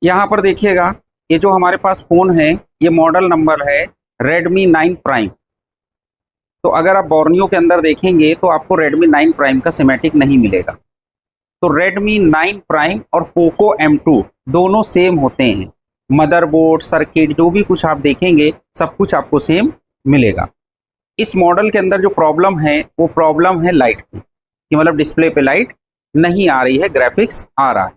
यहाँ पर देखिएगा, ये जो हमारे पास फ़ोन है, ये मॉडल नंबर है Redmi 9 प्राइम। तो अगर आप बोर्नियो के अंदर देखेंगे तो आपको Redmi 9 प्राइम का सिमेटिक नहीं मिलेगा। तो Redmi 9 प्राइम और पोको M2 दोनों सेम होते हैं। मदरबोर्ड, सर्किट, जो भी कुछ आप देखेंगे सब कुछ आपको सेम मिलेगा। इस मॉडल के अंदर जो प्रॉब्लम है वो प्रॉब्लम है लाइट की, कि मतलब डिस्प्ले पे लाइट नहीं आ रही है, ग्राफिक्स आ रहा है।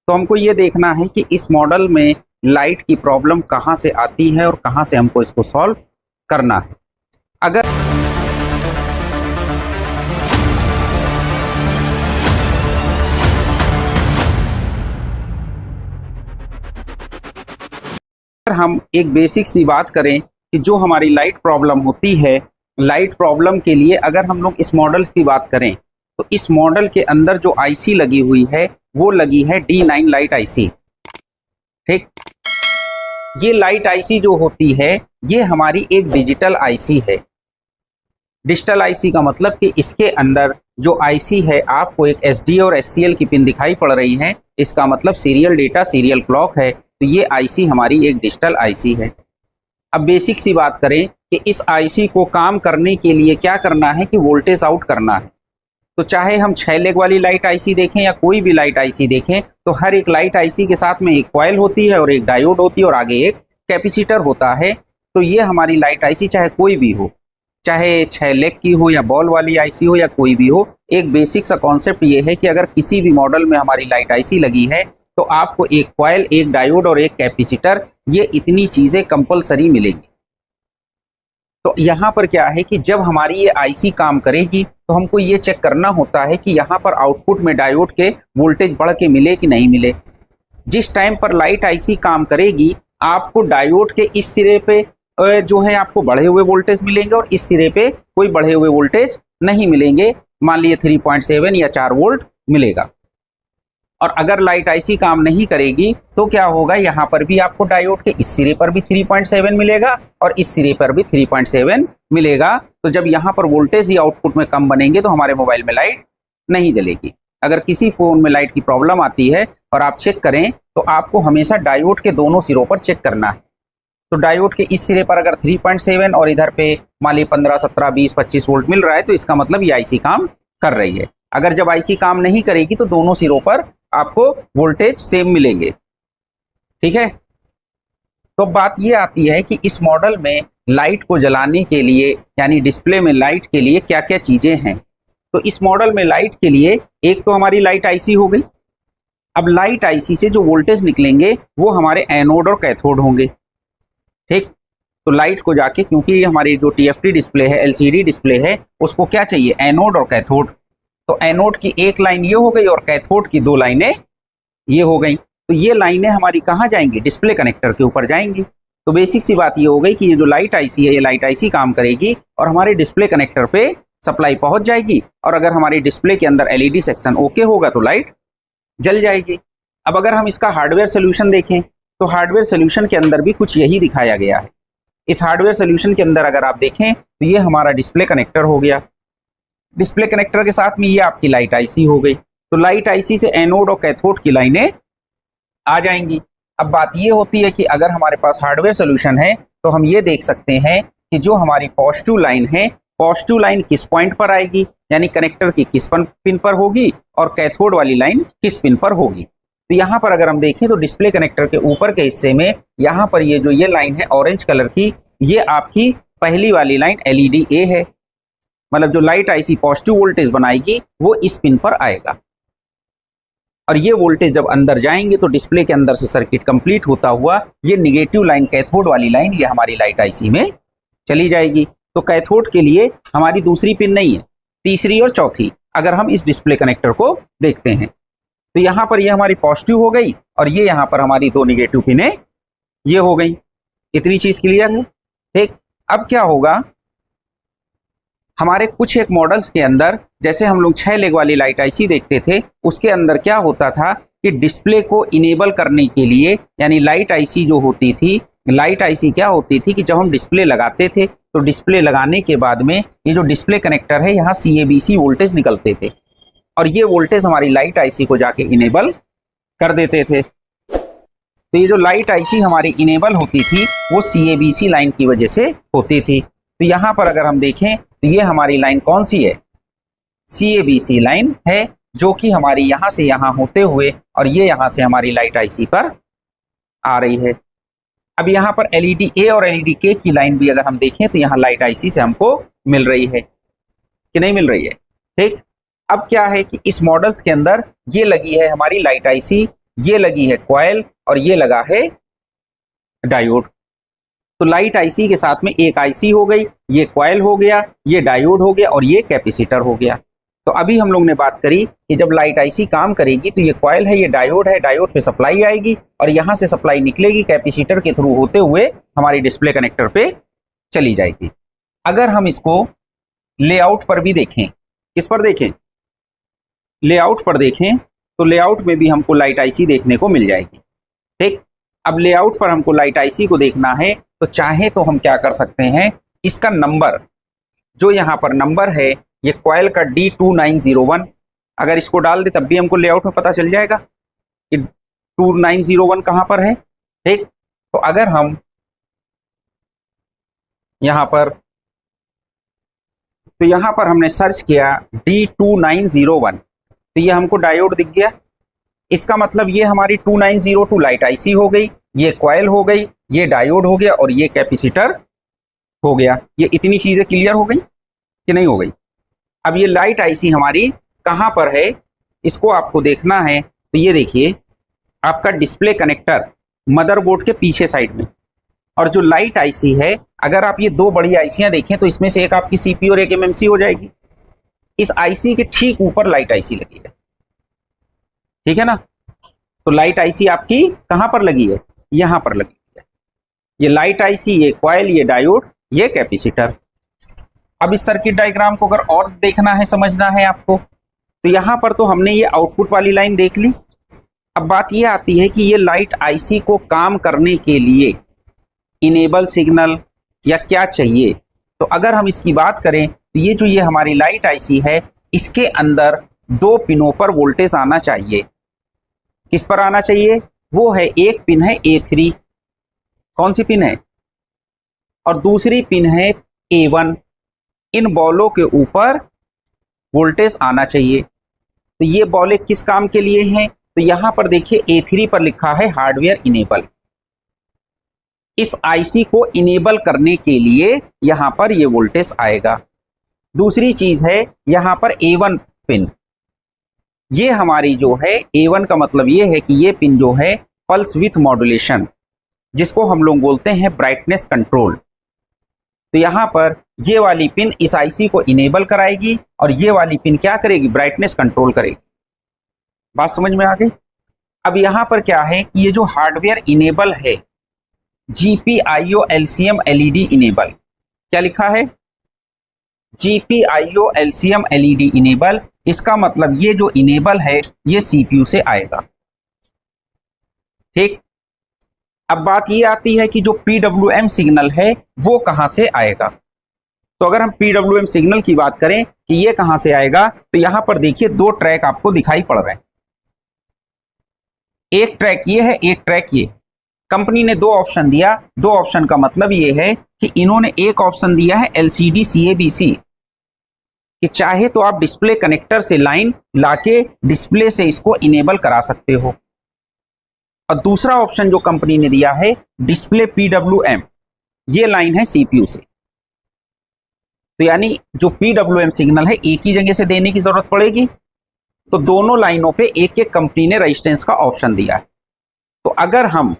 तो हमको ये देखना है कि इस मॉडल में लाइट की प्रॉब्लम कहाँ से आती है और कहाँ से हमको इसको सॉल्व करना है। अगर हम एक बेसिक सी बात करें कि जो हमारी लाइट प्रॉब्लम होती है, लाइट प्रॉब्लम के लिए अगर हम लोग इस मॉडल्स की बात करें तो इस मॉडल के अंदर जो आईसी लगी हुई है वो लगी है D9 लाइट आईसी। ठीक, ये लाइट आईसी जो होती है ये हमारी एक डिजिटल आईसी है। डिजिटल आईसी का मतलब कि इसके अंदर जो आईसी है आपको एक एसडी और एससीएल की पिन दिखाई पड़ रही है, इसका मतलब सीरियल डेटा, सीरियल क्लॉक है। तो ये आईसी हमारी एक डिजिटल आईसी है। अब बेसिक सी बात करें कि इस आईसी को काम करने के लिए क्या करना है कि वोल्टेज आउट करना है। तो चाहे हम 6 लेग वाली लाइट आईसी देखें या कोई भी लाइट आईसी देखें, तो हर एक लाइट आईसी के साथ में एक कॉइल होती है और एक डायोड होती है और आगे एक कैपेसिटर होता है। तो ये हमारी लाइट आईसी चाहे कोई भी हो, चाहे 6 लेग की हो या बॉल वाली आईसी हो या कोई भी हो, एक बेसिक सा कॉन्सेप्ट ये है कि अगर किसी भी मॉडल में हमारी लाइट आईसी लगी है तो आपको एक कॉइल, एक डायोड और एक कैपेसिटर, ये इतनी चीजें कंपलसरी मिलेंगी। तो यहाँ पर क्या है कि जब हमारी ये आईसी काम करेगी तो हमको ये चेक करना होता है कि यहाँ पर आउटपुट में डायोड के वोल्टेज बढ़ के मिले कि नहीं मिले। जिस टाइम पर लाइट आईसी काम करेगी आपको डायोड के इस सिरे पे जो है आपको बढ़े हुए वोल्टेज मिलेंगे और इस सिरे पे कोई बढ़े हुए वोल्टेज नहीं मिलेंगे। मान लिए 3.7 या 4 वोल्ट मिलेगा। और अगर लाइट आईसी काम नहीं करेगी तो क्या होगा, यहाँ पर भी आपको डायोड के इस सिरे पर भी 3.7 मिलेगा और इस सिरे पर भी 3.7 मिलेगा। तो जब यहाँ पर वोल्टेज ही आउटपुट में कम बनेंगे तो हमारे मोबाइल में लाइट नहीं जलेगी। अगर किसी फोन में लाइट की प्रॉब्लम आती है और आप चेक करें तो आपको हमेशा डायोड के दोनों सिरों पर चेक करना है। तो डायोड के इस सिरे पर अगर 3.7 और इधर पे मान ली 15, 17, 20, 25 वोल्ट मिल रहा है तो इसका मतलब ये आईसी काम कर रही है। अगर जब आईसी काम नहीं करेगी तो दोनों सिरों पर आपको वोल्टेज सेम मिलेंगे। ठीक है, तो बात ये आती है कि इस मॉडल में लाइट को जलाने के लिए, यानी डिस्प्ले में लाइट के लिए क्या क्या चीजें हैं। तो इस मॉडल में लाइट के लिए एक तो हमारी लाइट आईसी हो गई। अब लाइट आईसी से जो वोल्टेज निकलेंगे वो हमारे एनोड और कैथोड होंगे। ठीक, तो लाइट को जाके, क्योंकि ये हमारी जो टीएफटी डिस्प्ले है, एलसीडी डिस्प्ले है, उसको क्या चाहिए, एनोड और कैथोड। तो एनोड की एक लाइन ये हो गई और कैथोड की 2 लाइनें ये हो गई। तो ये लाइनें हमारी कहाँ जाएंगी, डिस्प्ले कनेक्टर के ऊपर जाएंगी। तो बेसिक सी बात ये हो गई कि ये जो लाइट आईसी है ये लाइट आईसी काम करेगी और हमारे डिस्प्ले कनेक्टर पे सप्लाई पहुंच जाएगी। और अगर हमारी डिस्प्ले के अंदर एलईडी सेक्शन ओके होगा तो लाइट जल जाएगी। अब अगर हम इसका हार्डवेयर सोल्यूशन देखें तो हार्डवेयर सोल्यूशन के अंदर भी कुछ यही दिखाया गया है। इस हार्डवेयर सोल्यूशन के अंदर अगर आप देखें तो ये हमारा डिस्प्ले कनेक्टर हो गया। डिस्प्ले कनेक्टर के साथ में ये आपकी लाइट आईसी हो गई। तो लाइट आईसी से एनोड और कैथोड की लाइनें आ जाएंगी। अब बात ये होती है कि अगर हमारे पास हार्डवेयर सोल्यूशन है तो हम ये देख सकते हैं कि जो हमारी पॉजिटिव लाइन है, पॉजिटिव लाइन किस पॉइंट पर आएगी, यानी कनेक्टर की किस पिन पर होगी और कैथोड वाली लाइन किस पिन पर होगी। तो यहाँ पर अगर हम देखें तो डिस्प्ले कनेक्टर के ऊपर के हिस्से में यहाँ पर ये जो ये लाइन है ऑरेंज कलर की, ये आपकी पहली वाली लाइन एलईडी ए है। मतलब जो लाइट आईसी पॉजिटिव वोल्टेज बनाएगी वो इस पिन पर आएगा और ये वोल्टेज जब अंदर जाएंगे तो डिस्प्ले के अंदर से सर्किट कंप्लीट होता हुआ ये निगेटिव लाइन, कैथोड वाली लाइन, ये हमारी लाइट आईसी में चली जाएगी। तो कैथोड के लिए हमारी दूसरी पिन नहीं है, तीसरी और चौथी, अगर हम इस डिस्प्ले कनेक्टर को देखते हैं तो यहाँ पर ये हमारी पॉजिटिव हो गई और ये यहाँ पर हमारी 2 निगेटिव पिनें ये हो गई। इतनी चीज क्लियर है। ठीक, अब क्या होगा, हमारे कुछ एक मॉडल्स के अंदर जैसे हम लोग 6 लेग वाली लाइट आईसी देखते थे, उसके अंदर क्या होता था कि डिस्प्ले को इनेबल करने के लिए, यानी लाइट आईसी जो होती थी, लाइट आईसी क्या होती थी कि जब हम डिस्प्ले लगाते थे तो डिस्प्ले लगाने के बाद में ये जो डिस्प्ले कनेक्टर है यहाँ CABC वोल्टेज निकलते थे और ये वोल्टेज हमारी लाइट आईसी को जाके इनेबल कर देते थे। तो ये जो लाइट आईसी हमारी इनेबल होती थी वो CABC लाइन की वजह से होती थी। तो यहाँ पर अगर हम देखें तो ये हमारी लाइन कौन सी है, CABC लाइन है, जो कि हमारी यहाँ से यहाँ होते हुए और ये यहाँ से हमारी लाइट आईसी पर आ रही है। अब यहाँ पर LED A और LED K की लाइन भी अगर हम देखें तो यहाँ लाइट आईसी से हमको मिल रही है कि नहीं मिल रही है। ठीक, अब क्या है कि इस मॉडल्स के अंदर ये लगी है हमारी लाइट आईसी, ये लगी है कॉइल और ये लगा है डायोड। तो लाइट आईसी के साथ में एक आईसी हो गई, ये कॉइल हो गया, ये डायोड हो गया और ये कैपेसिटर हो गया। तो अभी हम लोग ने बात करी कि जब लाइट आईसी काम करेगी तो ये कॉइल है, ये डायोड है, डायोड पे सप्लाई आएगी और यहाँ से सप्लाई निकलेगी कैपेसिटर के थ्रू होते हुए हमारी डिस्प्ले कनेक्टर पे चली जाएगी। अगर हम इसको लेआउट पर भी देखें, किस पर देखें, लेआउट पर देखें, तो लेआउट में भी हमको लाइट आईसी देखने को मिल जाएगी। ठीक, अब लेआउट पर हमको लाइट आईसी को देखना है तो चाहे तो हम क्या कर सकते हैं, इसका नंबर जो यहाँ पर नंबर है ये कॉइल का D2901, अगर इसको डाल दे तब भी हमको लेआउट में पता चल जाएगा कि 2901 कहाँ पर है। ठीक, तो अगर हम यहाँ पर, तो यहाँ पर हमने सर्च किया D2901 तो ये हमको डायोड दिख गया। इसका मतलब ये हमारी 2902 लाइट आईसी हो गई, ये कॉइल हो गई, ये डायोड हो गया और ये कैपेसिटर हो गया। ये इतनी चीजें क्लियर हो गई कि नहीं हो गई। अब ये लाइट आईसी हमारी कहाँ पर है, इसको आपको देखना है। तो ये देखिए आपका डिस्प्ले कनेक्टर मदरबोर्ड के पीछे साइड में, और जो लाइट आईसी है अगर आप ये दो बड़ी आईसियां देखें तो इसमें से एक आपकी CPU और एक MMC हो जाएगी। इस आईसी के ठीक ऊपर लाइट आईसी लगी है, ठीक है ना। तो लाइट आईसी आपकी कहां पर लगी है, यहां पर लगी है। ये लाइट आईसी, ये कॉइल, ये डायोड, ये कैपेसिटर। अब इस सर्किट डायग्राम को अगर और देखना है, समझना है आपको, तो यहां पर तो हमने ये आउटपुट वाली लाइन देख ली। अब बात ये आती है कि ये लाइट आईसी को काम करने के लिए इनेबल सिग्नल या क्या चाहिए। तो अगर हम इसकी बात करें तो ये जो ये हमारी लाइट आईसी है इसके अंदर दो पिनों पर वोल्टेज आना चाहिए। किस पर आना चाहिए, वो है एक पिन है A3, कौन सी पिन है, और दूसरी पिन है A1। इन बॉलों के ऊपर वोल्टेज आना चाहिए। तो ये बॉलें किस काम के लिए हैं, तो यहां पर देखिए A3 पर लिखा है हार्डवेयर इनेबल। इस आईसी को इनेबल करने के लिए यहां पर ये वोल्टेज आएगा। दूसरी चीज है यहां पर A1 पिन, ये हमारी जो है A1 का मतलब ये है कि ये पिन जो है पल्स विथ मॉड्यूलेशन, जिसको हम लोग बोलते हैं ब्राइटनेस कंट्रोल। तो यहां पर ये वाली पिन इस आईसी को इनेबल कराएगी और ये वाली पिन क्या करेगी, ब्राइटनेस कंट्रोल करेगी। बात समझ में आ गई। अब यहां पर क्या है कि ये जो हार्डवेयर इनेबल है GPIO LCM LED इनेबल, क्या लिखा है, GPIO LCM LED इनेबल। इसका मतलब ये जो इनेबल है ये CPU से आएगा। ठीक, अब बात ये आती है कि जो PWM सिग्नल है वो कहां से आएगा। तो अगर हम PWM सिग्नल की बात करें कि ये कहां से आएगा, तो यहां पर देखिए दो ट्रैक आपको दिखाई पड़ रहे हैं। एक ट्रैक ये है, एक ट्रैक ये। कंपनी ने दो ऑप्शन दिया। दो ऑप्शन का मतलब ये है कि इन्होंने एक ऑप्शन दिया है LCD CABC, कि चाहे तो आप डिस्प्ले कनेक्टर से लाइन लाके डिस्प्ले से इसको इनेबल करा सकते हो, और दूसरा ऑप्शन जो कंपनी ने दिया है डिस्प्ले PWM, ये लाइन है CPU से। तो यानी जो PWM सिग्नल है एक ही जगह से देने की जरूरत पड़ेगी। तो दोनों लाइनों पे एक एक कंपनी ने रेजिस्टेंस का ऑप्शन दिया है। तो अगर हम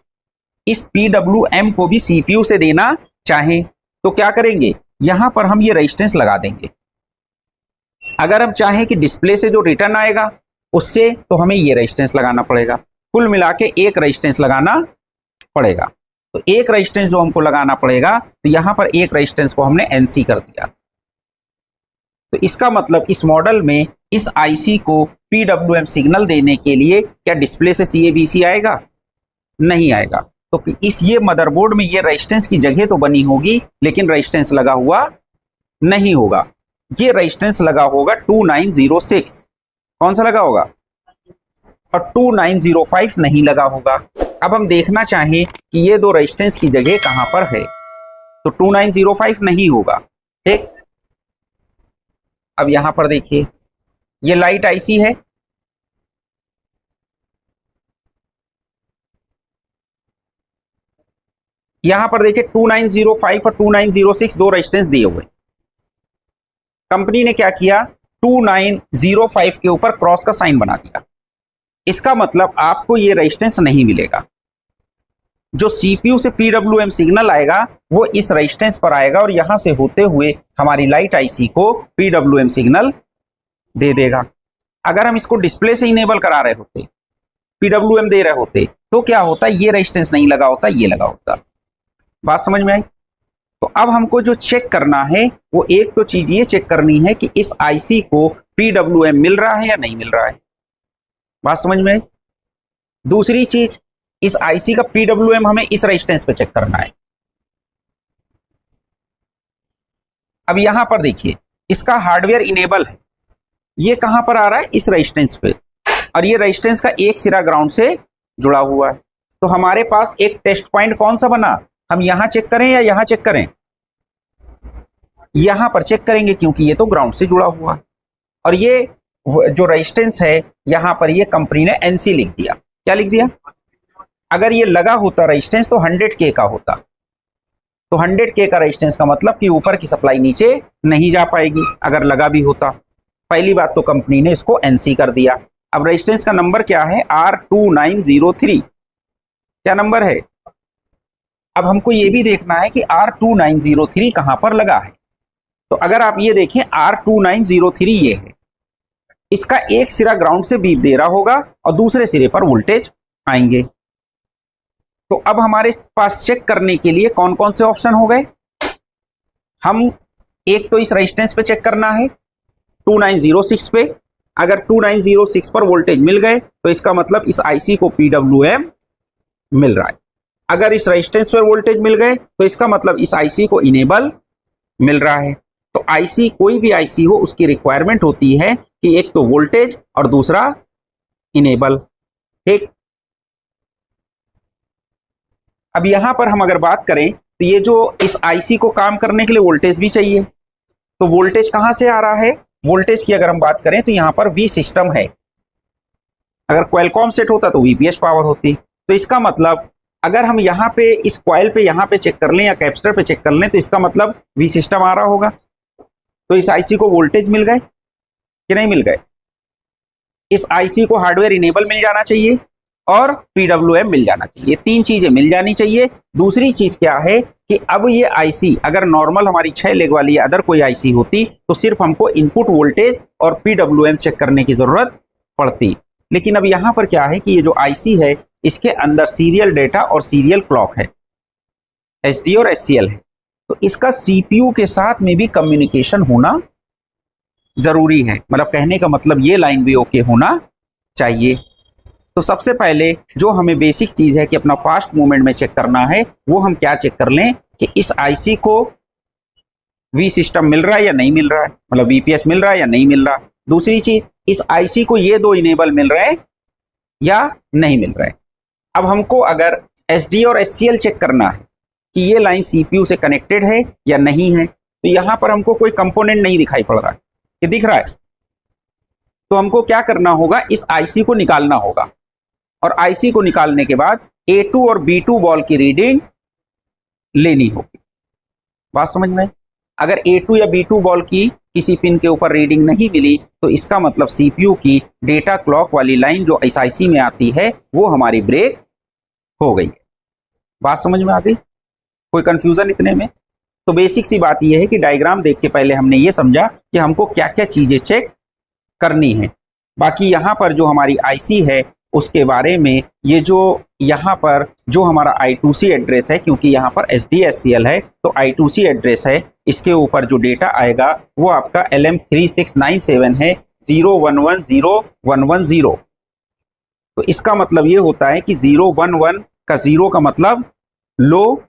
इस PWM को भी CPU से देना चाहें तो क्या करेंगे, यहां पर हम ये रेजिस्टेंस लगा देंगे। अगर हम चाहें कि डिस्प्ले से जो रिटर्न आएगा उससे, तो हमें ये रेजिस्टेंस लगाना पड़ेगा। कुल मिला के एक रेजिस्टेंस लगाना पड़ेगा। तो एक रेजिस्टेंस जो हमको लगाना पड़ेगा, तो यहां पर एक रेजिस्टेंस को हमने NC कर दिया। तो इसका मतलब इस मॉडल में इस आईसी को PWM सिग्नल देने के लिए क्या डिस्प्ले से CABC आएगा, नहीं आएगा। तो इस ये मदरबोर्ड में ये रेजिस्टेंस की जगह तो बनी होगी लेकिन रेजिस्टेंस लगा हुआ नहीं होगा। ये रेजिस्टेंस लगा होगा 2906, कौन सा लगा होगा, और 2905 नहीं लगा होगा। अब हम देखना चाहें कि ये दो रेजिस्टेंस की जगह कहां पर है, तो 2905 नहीं होगा। ठीक, अब यहां पर देखिए ये लाइट आईसी है, यहां पर देखिए 2905 और 2906 दो रेजिस्टेंस दिए हुए। कंपनी ने क्या किया, 2905 के ऊपर क्रॉस का साइन बना दिया। इसका मतलब आपको ये रेजिस्टेंस नहीं मिलेगा। जो सीपीयू से पीडब्ल्यूएम सिग्नल आएगा वो इस रेजिस्टेंस पर आएगा और यहां से होते हुए हमारी लाइट आईसी को पीडब्ल्यूएम सिग्नल दे देगा। अगर हम इसको डिस्प्ले से इनेबल करा रहे होते, पीडब्ल्यूएम दे रहे होते, तो क्या होता, ये रेजिस्टेंस नहीं लगा होता, ये लगा होता। बात समझ में आई? तो अब हमको जो चेक करना है वो एक तो चीज ये चेक करनी है कि इस आईसी को पीडब्ल्यूएम मिल रहा है या नहीं मिल रहा है। बात समझ में आई? दूसरी चीज, इस आईसी का पीडब्ल्यूएम हमें इस रेजिस्टेंस पे चेक करना है। अब यहां पर देखिए इसका हार्डवेयर इनेबल है, ये कहां पर आ रहा है, इस रेजिस्टेंस पे, और ये रेजिस्टेंस का एक सिरा ग्राउंड से जुड़ा हुआ है। तो हमारे पास एक टेस्ट पॉइंट कौन सा बना, हम यहां चेक करें या यहां चेक करें, यहां पर चेक करेंगे क्योंकि ये तो ग्राउंड से जुड़ा हुआ है। और ये जो रेजिस्टेंस है यहां पर ये कंपनी ने एनसी लिख दिया। क्या लिख दिया? अगर ये लगा होता रेजिस्टेंस तो 100K का होता, तो 100K का रेजिस्टेंस का मतलब कि ऊपर की सप्लाई नीचे नहीं जा पाएगी अगर लगा भी होता। पहली बात तो कंपनी ने इसको एनसी कर दिया। अब रेजिस्टेंस का नंबर क्या है, R2903। क्या नंबर है? अब हमको ये भी देखना है कि R2903 कहां पर लगा है। तो अगर आप ये देखें R2903 ये है, इसका एक सिरा ग्राउंड से बीप दे रहा होगा और दूसरे सिरे पर वोल्टेज आएंगे। तो अब हमारे पास चेक करने के लिए कौन कौन से ऑप्शन हो गए, हम एक तो इस रेजिस्टेंस पे चेक करना है 2906 पे। अगर 2906 पर वोल्टेज मिल गए तो इसका मतलब इस आईसी को पीडब्ल्यूएम मिल रहा है। अगर इस रेजिस्टेंस पर वोल्टेज मिल गए तो इसका मतलब इस आईसी को इनेबल मिल रहा है। तो आईसी, कोई भी आईसी हो, उसकी रिक्वायरमेंट होती है कि एक तो वोल्टेज और दूसरा इनेबल। ठीक, अब यहां पर हम अगर बात करें तो ये जो इस आईसी को काम करने के लिए वोल्टेज भी चाहिए, तो वोल्टेज कहां से आ रहा है, वोल्टेज की अगर हम बात करें तो यहां पर वी सिस्टम है। अगर क्वालकॉम सेट होता तो वीपीएस पावर होती। तो इसका मतलब अगर हम यहां पे इस क्वाइल पे यहां पे चेक कर लें या कैपेसिटर पे चेक कर लें तो इसका मतलब वी सिस्टम आ रहा होगा। तो इस आईसी को वोल्टेज मिल गए कि नहीं मिल गए, इस आईसी को हार्डवेयर इनेबल मिल जाना चाहिए और पीडब्ल्यूएम मिल जाना चाहिए। तीन चीजें मिल जानी चाहिए। दूसरी चीज क्या है कि अब ये आईसी अगर नॉर्मल हमारी 6 लेग वाली अदर कोई आईसी होती तो सिर्फ हमको इनपुट वोल्टेज और पीडब्ल्यूएम चेक करने की जरूरत पड़ती। लेकिन अब यहां पर क्या है कि ये जो आईसी है इसके अंदर सीरियल डेटा और सीरियल क्लॉक है, एसडी और एससीएल है। तो इसका सीपीयू के साथ में भी कम्युनिकेशन होना जरूरी है। मतलब कहने का मतलब ये लाइन भी ओके होना चाहिए। तो सबसे पहले जो हमें बेसिक चीज है कि अपना फास्ट मूवमेंट में चेक करना है, वो हम क्या चेक कर लें कि इस आईसी को वी सिस्टम मिल रहा है या नहीं मिल रहा है, मतलब वीपीएस मिल रहा है या नहीं मिल रहा। दूसरी चीज, इस आईसी को ये दो इनेबल मिल रहे हैं या नहीं मिल रहे। अब हमको अगर एसडी और एससीएल चेक करना है कि ये लाइन सीपीयू से कनेक्टेड है या नहीं है, तो यहां पर हमको कोई कंपोनेंट नहीं दिखाई पड़ रहा है, ये दिख रहा है। तो हमको क्या करना होगा, इस आईसी को निकालना होगा और आईसी को निकालने के बाद A2 और B2 बॉल की रीडिंग लेनी होगी। बात समझ में? अगर A2 या B2 बॉल की किसी पिन के ऊपर रीडिंग नहीं मिली तो इसका मतलब सीपीयू की डेटा क्लॉक वाली लाइन जो इस आईसी में आती है वो हमारी ब्रेक हो गई है। बात समझ में आ गई? कोई कंफ्यूजन इतने में? तो बेसिक सी बात यह है कि डायग्राम देख के पहले हमने ये समझा कि हमको क्या क्या चीजें चेक करनी है। बाकी यहाँ पर जो हमारी आईसी है उसके बारे में, ये जो यहाँ पर जो हमारा I2C एड्रेस है, क्योंकि यहाँ पर SDSCL है तो I2C एड्रेस है, इसके ऊपर जो डेटा आएगा वो आपका LM3697 है 0110 तो इसका मतलब ये होता है कि 011 का 0 का मतलब लो,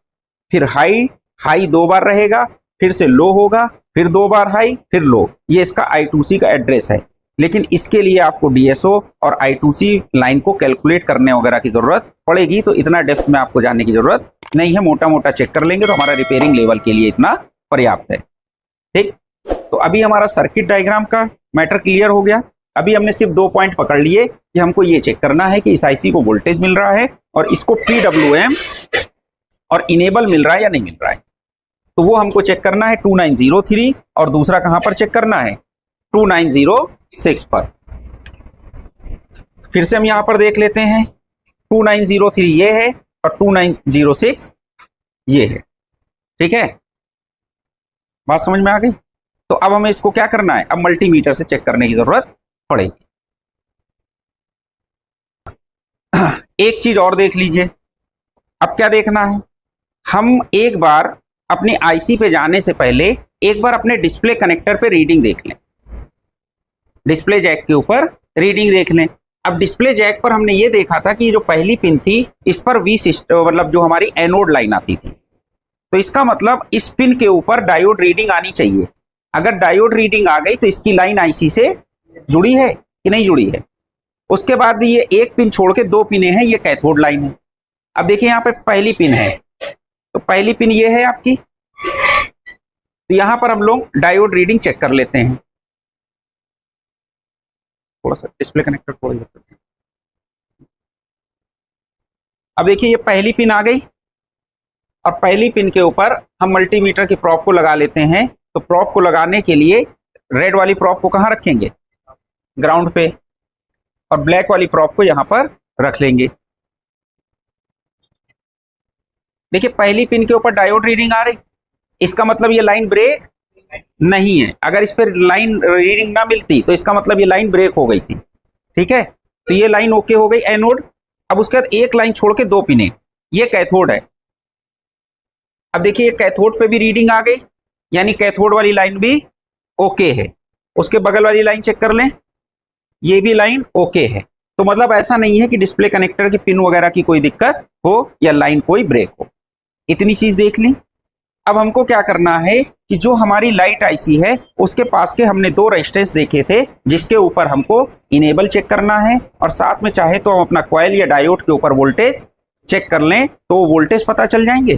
फिर हाई, हाई 2 बार रहेगा, फिर से लो होगा, फिर 2 बार हाई, फिर लो। ये इसका I2C का एड्रेस है। लेकिन इसके लिए आपको DSO और I2C लाइन को कैलकुलेट करने वगैरह की जरूरत पड़ेगी, तो इतना डेप्थ में आपको जाने की जरूरत नहीं है। मोटा मोटा चेक कर लेंगे तो हमारा रिपेयरिंग लेवल के लिए इतना पर्याप्त है। ठीक, तो अभी हमारा सर्किट डायग्राम का मैटर क्लियर हो गया। अभी हमने सिर्फ 2 पॉइंट पकड़ लिए कि हमको ये चेक करना है कि इस आईसी को वोल्टेज मिल रहा है और इसको PWM और इनेबल मिल रहा है या नहीं मिल रहा है। तो वो हमको चेक करना है 2903, और दूसरा कहां पर चेक करना है 2906 पर। फिर से हम यहां पर देख लेते हैं, 2903 ये है और 2906 ये है। ठीक है, बात समझ में आ गई। तो अब हमें इसको क्या करना है, अब मल्टीमीटर से चेक करने की जरूरत पड़ेगी। एक चीज और देख लीजिए, अब क्या देखना है, हम एक बार अपनी आईसी पे जाने से पहले एक बार अपने डिस्प्ले कनेक्टर पे रीडिंग देख लें। डिस्प्ले जैक के ऊपर रीडिंग देख लें। अब डिस्प्ले जैक पर हमने ये देखा था कि जो पहली पिन थी इस पर मतलब जो हमारी एनोड लाइन आती थी, तो इसका मतलब इस पिन के ऊपर डायोड रीडिंग आनी चाहिए। अगर डायोड रीडिंग आ गई तो इसकी लाइन आईसी से जुड़ी है कि नहीं जुड़ी है। उसके बाद ये एक पिन छोड़ के 2 पिनें हैं, ये कैथोड लाइन है। अब देखिए यहाँ पे पहली पिन है, तो पहली पिन ये है आपकी, तो यहां पर हम लोग डायोड रीडिंग चेक कर लेते हैं। थोड़ा सा डिस्प्ले कनेक्टर खोल लेते हैं। अब देखिए ये पहली पिन आ गई और पहली पिन के ऊपर हम मल्टीमीटर की प्रोब को लगा लेते हैं। तो प्रोब को लगाने के लिए रेड वाली प्रोब को कहां रखेंगे, ग्राउंड पे, और ब्लैक वाली प्रोब को यहां पर रख लेंगे। देखिए पहली पिन के ऊपर डायोड रीडिंग आ रही, इसका मतलब ये लाइन ब्रेक नहीं है। अगर इस पर लाइन रीडिंग ना मिलती तो इसका मतलब ये लाइन ब्रेक हो गई थी। ठीक है, तो ये लाइन ओके हो गई एनोड। अब उसके बाद एक लाइन छोड़ के 2 पिनें, ये कैथोड है। अब देखिए ये कैथोड पे भी रीडिंग आ गई, यानी कैथोड वाली लाइन भी ओके है। उसके बगल वाली लाइन चेक कर लें, ये भी लाइन ओके है। तो मतलब ऐसा नहीं है कि डिस्प्ले कनेक्टर की पिन वगैरह की कोई दिक्कत हो या लाइन कोई ब्रेक हो। इतनी चीज देख ली। अब हमको क्या करना है कि जो हमारी लाइट आईसी है उसके पास के हमने 2 रेजिस्टेंस देखे थे, जिसके ऊपर हमको इनेबल चेक करना है, और साथ में चाहे तो हम अपना कॉइल या डायोड के ऊपर वोल्टेज चेक कर लें तो वोल्टेज पता चल जाएंगे,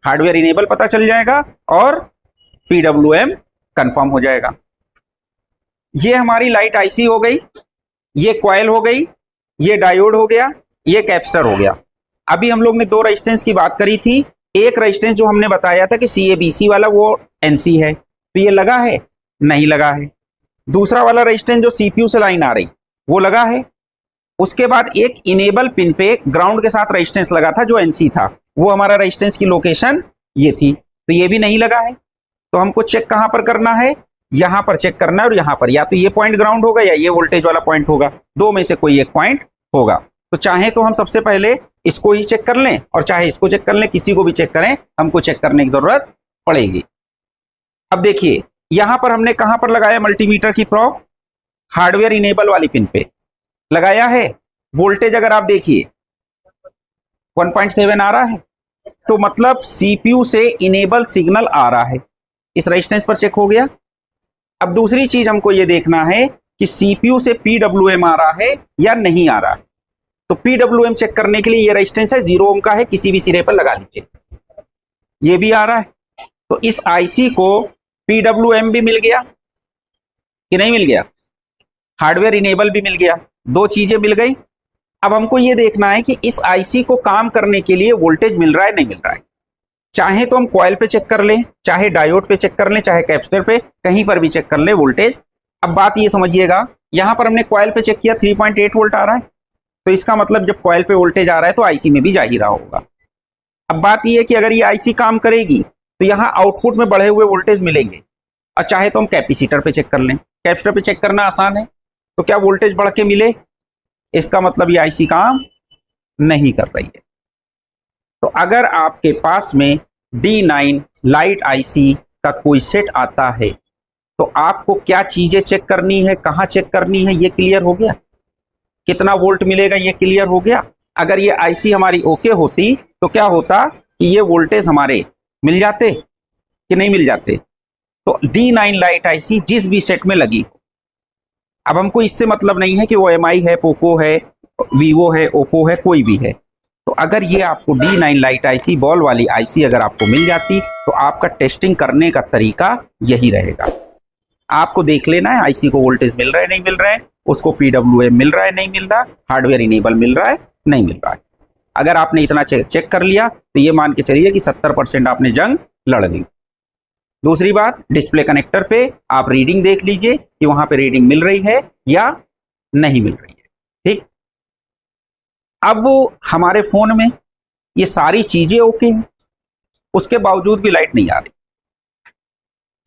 हार्डवेयर इनेबल पता चल जाएगा और PWM कंफर्म हो जाएगा। ये हमारी लाइट आईसी हो गई, ये कॉइल हो गई, ये डायोड हो गया, ये कैपेसिटर हो गया। अभी हम लोग ने 2 रेजिस्टेंस की बात करी थी। एक रेजिस्टेंस जो हमने बताया था कि CABC वाला वो NC है, तो ये लगा है, नहीं लगा है। दूसरा वाला रेजिस्टेंस जो CPU से लाइन आ रही वो लगा है। उसके बाद एक इनेबल पिन पे ग्राउंड के साथ रेजिस्टेंस लगा था जो NC था, वो हमारा रेजिस्टेंस की लोकेशन ये थी, तो ये भी नहीं लगा है। तो हमको चेक कहां पर करना है, यहां पर चेक करना है, और यहां पर या तो ये पॉइंट ग्राउंड होगा या ये वोल्टेज वाला पॉइंट होगा, 2 में से कोई एक पॉइंट होगा। तो चाहे तो हम सबसे पहले इसको ही चेक कर लें और चाहे इसको चेक कर लें, किसी को भी चेक करें, हमको चेक करने की जरूरत पड़ेगी। अब देखिए यहां पर हमने कहां पर लगाया मल्टीमीटर की प्रोब, हार्डवेयर इनेबल वाली पिन पे लगाया है। वोल्टेज अगर आप देखिए 1.7 आ रहा है, तो मतलब CPU से इनेबल सिग्नल आ रहा है, इस रेजिस्टेंस पर चेक हो गया। अब दूसरी चीज हमको ये देखना है कि CPU से PWM आ रहा है या नहीं आ रहा है। तो PWM चेक करने के लिए ये रेजिस्टेंस है 0 ओम का है, किसी भी सिरे पर लगा लीजिए, ये भी आ रहा है। तो इस आईसी को PWM भी मिल गया कि नहीं मिल गया, हार्डवेयर इनेबल भी मिल गया, 2 चीजें मिल गई। अब हमको ये देखना है कि इस आईसी को काम करने के लिए वोल्टेज मिल रहा है नहीं मिल रहा है। चाहे तो हम कॉइल पे चेक कर लें, चाहे डायोड पे चेक कर लें, चाहे कैपेसिटर पे, कहीं पर भी चेक कर लें वोल्टेज। अब बात ये समझिएगा, यहां पर हमने कॉइल पे चेक किया 3.8 वोल्ट आ रहा है, तो इसका मतलब जब कॉइल पे वोल्टेज आ रहा है तो आईसी में भी जा ही रहा होगा। अब बात यह है कि अगर ये आईसी काम करेगी तो यहां आउटपुट में बढ़े हुए वोल्टेज मिलेंगे, और चाहे तो हम कैपेसिटर पे चेक कर लें, कैपेसिटर पे चेक करना आसान है, तो क्या वोल्टेज बढ़ के मिले, इसका मतलब ये आईसी काम नहीं कर रही है। तो अगर आपके पास में D9 लाइट आईसी का कोई सेट आता है तो आपको क्या चीजें चेक करनी है, कहां चेक करनी है, ये क्लियर हो गया। कितना वोल्ट मिलेगा ये क्लियर हो गया। अगर ये आईसी हमारी ओके होती तो क्या होता कि ये वोल्टेज हमारे मिल जाते कि नहीं मिल जाते। तो D9 लाइट आईसी जिस भी सेट में लगी, अब हमको इससे मतलब नहीं है कि वो MI है, पोको है, वीवो है, ओप्पो है, कोई भी है। तो अगर ये आपको D9 लाइट आईसी बॉल वाली आईसी अगर आपको मिल जाती तो आपका टेस्टिंग करने का तरीका यही रहेगा। आपको देख लेना है आईसी को वोल्टेज मिल रहा है नहीं मिल रहा है, उसको PWM मिल रहा है नहीं मिल रहा, हार्डवेयर इनेबल मिल रहा है नहीं मिल रहा है। अगर आपने इतना चेक कर लिया तो ये मान के चलिए कि 70% आपने जंग लड़ ली। दूसरी बात, डिस्प्ले कनेक्टर पे आप रीडिंग देख लीजिए कि वहां पे रीडिंग मिल रही है या नहीं मिल रही है। ठीक, अब हमारे फोन में ये सारी चीजें ओके हैं, उसके बावजूद भी लाइट नहीं आ रही।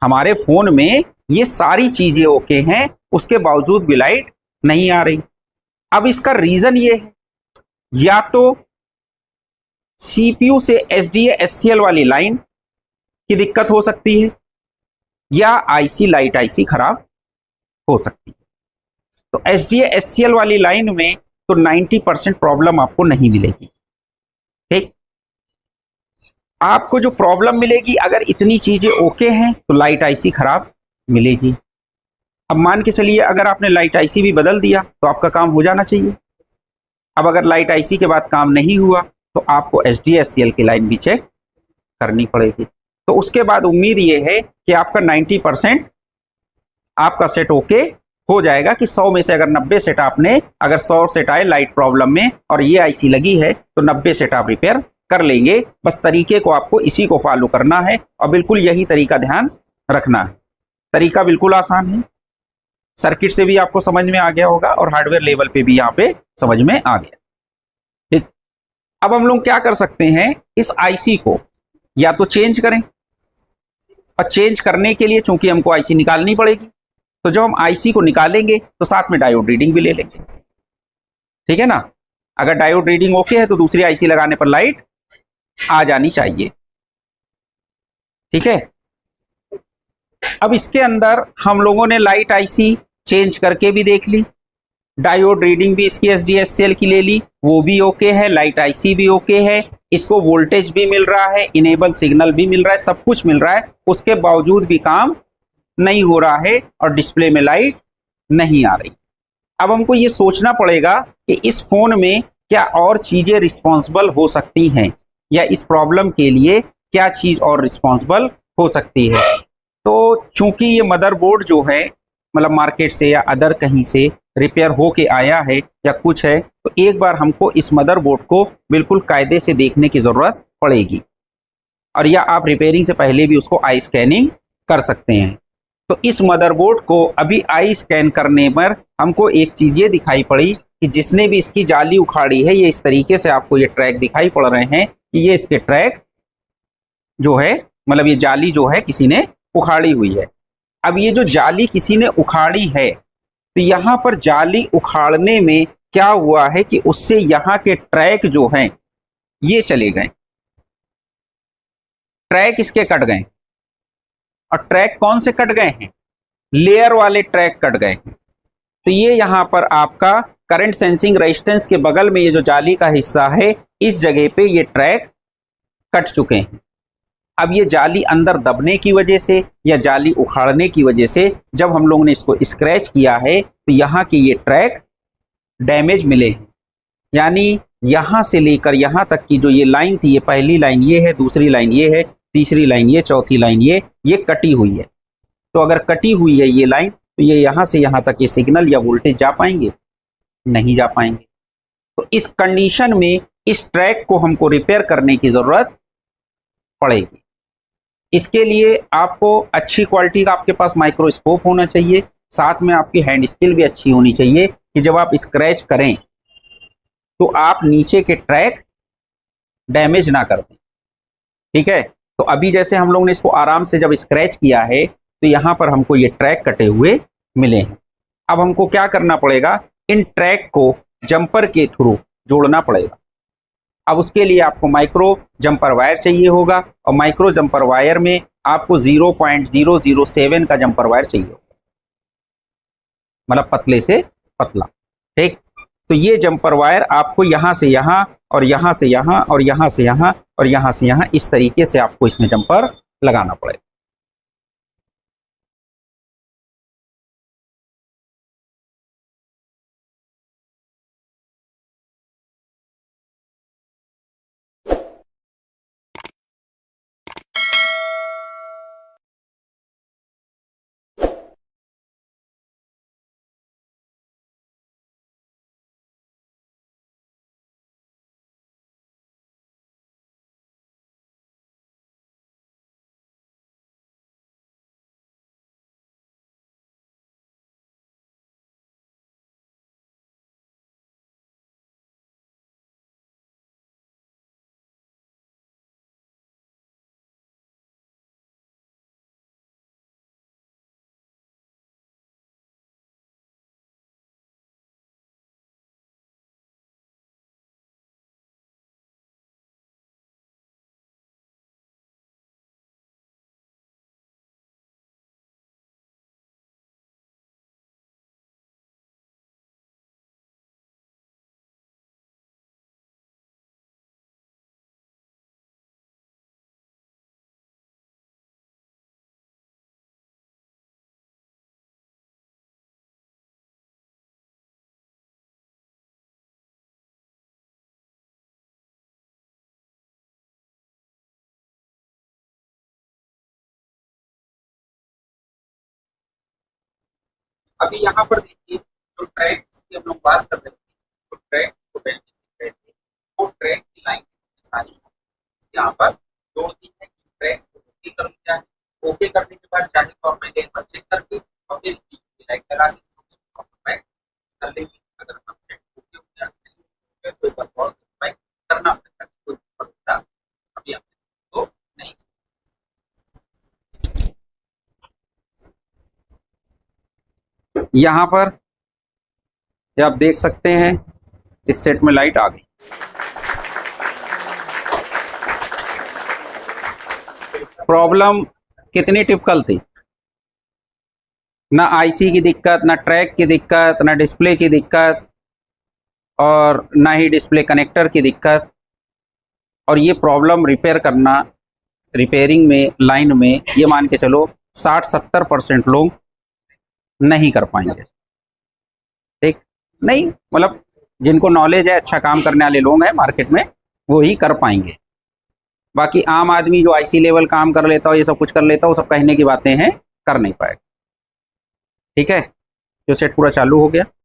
हमारे फोन में ये सारी चीजें ओके हैं, उसके बावजूद भी लाइट नहीं आ रही। अब इसका रीजन ये है, या तो CPU से SDA SCL वाली लाइन की दिक्कत हो सकती है, या आईसी लाइट आईसी खराब हो सकती है। तो SDA SCL वाली लाइन में तो 90% प्रॉब्लम आपको नहीं मिलेगी। ठीक, आपको जो प्रॉब्लम मिलेगी, अगर इतनी चीजें ओके हैं तो लाइट आईसी खराब मिलेगी। अब मान के चलिए अगर आपने लाइट आईसी भी बदल दिया तो आपका काम हो जाना चाहिए। अब अगर लाइट आईसी के बाद काम नहीं हुआ तो आपको SDA SCL की लाइन भी चेक करनी पड़ेगी। तो उसके बाद उम्मीद ये है कि आपका 90% आपका सेट ओके हो जाएगा, कि 100 में से अगर 90 सेट आपने, अगर 100 सेट आए लाइट प्रॉब्लम में और ये आईसी लगी है तो 90 सेट आप रिपेयर कर लेंगे। बस तरीके को आपको इसी को फॉलो करना है और बिल्कुल यही तरीका ध्यान रखना है। तरीका बिल्कुल आसान है, सर्किट से भी आपको समझ में आ गया होगा और हार्डवेयर लेवल पे भी यहाँ पे समझ में आ गया। ठीक, अब हम लोग क्या कर सकते हैं, इस आईसी को या तो चेंज करें, और चेंज करने के लिए चूंकि हमको आईसी निकालनी पड़ेगी, तो जब हम आईसी को निकालेंगे तो साथ में डायोड रीडिंग भी ले लेंगे। ठीक है ना, अगर डायोड रीडिंग ओके है तो दूसरी आईसी लगाने पर लाइट आ जानी चाहिए। ठीक है, अब इसके अंदर हम लोगों ने लाइट आईसी चेंज करके भी देख ली, डायोड रीडिंग भी इसकी SDA SCL की ले ली, वो भी ओके है, लाइट आईसी भी ओके है, इसको वोल्टेज भी मिल रहा है, इनेबल सिग्नल भी मिल रहा है, सब कुछ मिल रहा है, उसके बावजूद भी काम नहीं हो रहा है और डिस्प्ले में लाइट नहीं आ रही। अब हमको ये सोचना पड़ेगा कि इस फोन में क्या और चीजें रिस्पॉन्सिबल हो सकती हैं, या इस प्रॉब्लम के लिए क्या चीज और रिस्पॉन्सिबल हो सकती है। तो चूंकि ये मदरबोर्ड जो है मतलब मार्केट से या अदर कहीं से रिपेयर हो के आया है या कुछ है, तो एक बार हमको इस मदरबोर्ड को बिल्कुल कायदे से देखने की जरूरत पड़ेगी, और या आप रिपेयरिंग से पहले भी उसको आई स्कैनिंग कर सकते हैं। तो इस मदरबोर्ड को अभी आई स्कैन करने पर हमको एक चीज ये दिखाई पड़ी कि जिसने भी इसकी जाली उखाड़ी है, ये इस तरीके से आपको ये ट्रैक दिखाई पड़ रहे हैं कि ये इसके ट्रैक जो है, मतलब ये जाली जो है किसी ने उखाड़ी हुई है। अब ये जो जाली किसी ने उखाड़ी है, तो यहां पर जाली उखाड़ने में क्या हुआ है कि उससे यहां के ट्रैक जो हैं ये चले गए, ट्रैक इसके कट गए। और ट्रैक कौन से कट गए हैं, लेयर वाले ट्रैक कट गए हैं। तो ये यहां पर आपका करंट सेंसिंग रेजिस्टेंस के बगल में ये जो जाली का हिस्सा है, इस जगह पे ये ट्रैक कट चुके हैं। अब ये जाली अंदर दबने की वजह से या जाली उखाड़ने की वजह से जब हम लोगों ने इसको स्क्रैच किया है तो यहाँ के ये ट्रैक डैमेज मिले हैं। यानी यहाँ से लेकर यहाँ तक की जो ये लाइन थी, ये पहली लाइन ये है, दूसरी लाइन ये है, तीसरी लाइन ये, चौथी लाइन ये कटी हुई है। तो अगर कटी हुई है ये लाइन, तो ये यहाँ से यहाँ तक ये सिग्नल या वोल्टेज जा पाएंगे, नहीं जा पाएंगे। तो इस कंडीशन में इस ट्रैक को हमको रिपेयर करने की जरूरत पड़ेगी। इसके लिए आपको अच्छी क्वालिटी का आपके पास माइक्रोस्कोप होना चाहिए, साथ में आपकी हैंड स्किल भी अच्छी होनी चाहिए कि जब आप स्क्रैच करें तो आप नीचे के ट्रैक डैमेज ना कर दें। ठीक है, तो अभी जैसे हम लोग ने इसको आराम से जब स्क्रैच किया है तो यहाँ पर हमको ये ट्रैक कटे हुए मिले हैं। अब हमको क्या करना पड़ेगा, इन ट्रैक को जंपर के थ्रू जोड़ना पड़ेगा। अब उसके लिए आपको माइक्रो जंपर वायर चाहिए होगा, और माइक्रो जंपर वायर में आपको 0.007 का जंपर वायर चाहिए होगा, मतलब पतले से पतला। ठीक, तो ये जंपर वायर आपको यहाँ से यहाँ और यहाँ से यहाँ और यहाँ से यहाँ और यहाँ से यहाँ इस तरीके से आपको इसमें जंपर लगाना पड़ेगा। अभी यहाँ पर देखिए जो ट्रैक की हम लोग बात कर रहे थे, तो ट्रैक को थे वो ट्रैक की लाइन सारी यहाँ पर जोड़ दी है। ट्रैक को ओके कर दिया है। ओके करने के बाद चाहे तो अपने लेन पर चेक करके और फिर इसकी लाइन लगा के कर लेंगे। अगर हम सेट ओके हो गया तो एक बार और करना पड़ेगा, कोई पड़ता अभी हम तो नहीं। यहाँ पर ये आप देख सकते हैं इस सेट में लाइट आ गई। प्रॉब्लम कितनी टिपिकल थी, ना आईसी की दिक्कत, ना ट्रैक की दिक्कत, ना डिस्प्ले की दिक्कत और ना ही डिस्प्ले कनेक्टर की दिक्कत। और ये प्रॉब्लम रिपेयर करना, रिपेयरिंग में लाइन में ये मान के चलो 60-70% लोग नहीं कर पाएंगे। ठीक नहीं, मतलब जिनको नॉलेज है, अच्छा काम करने वाले लोग हैं मार्केट में, वो ही कर पाएंगे। बाकी आम आदमी जो आईसी लेवल काम कर लेता हो, ये सब कुछ कर लेता हो, सब कहने की बातें हैं, कर नहीं पाएगा। ठीक है, जो सेट पूरा चालू हो गया।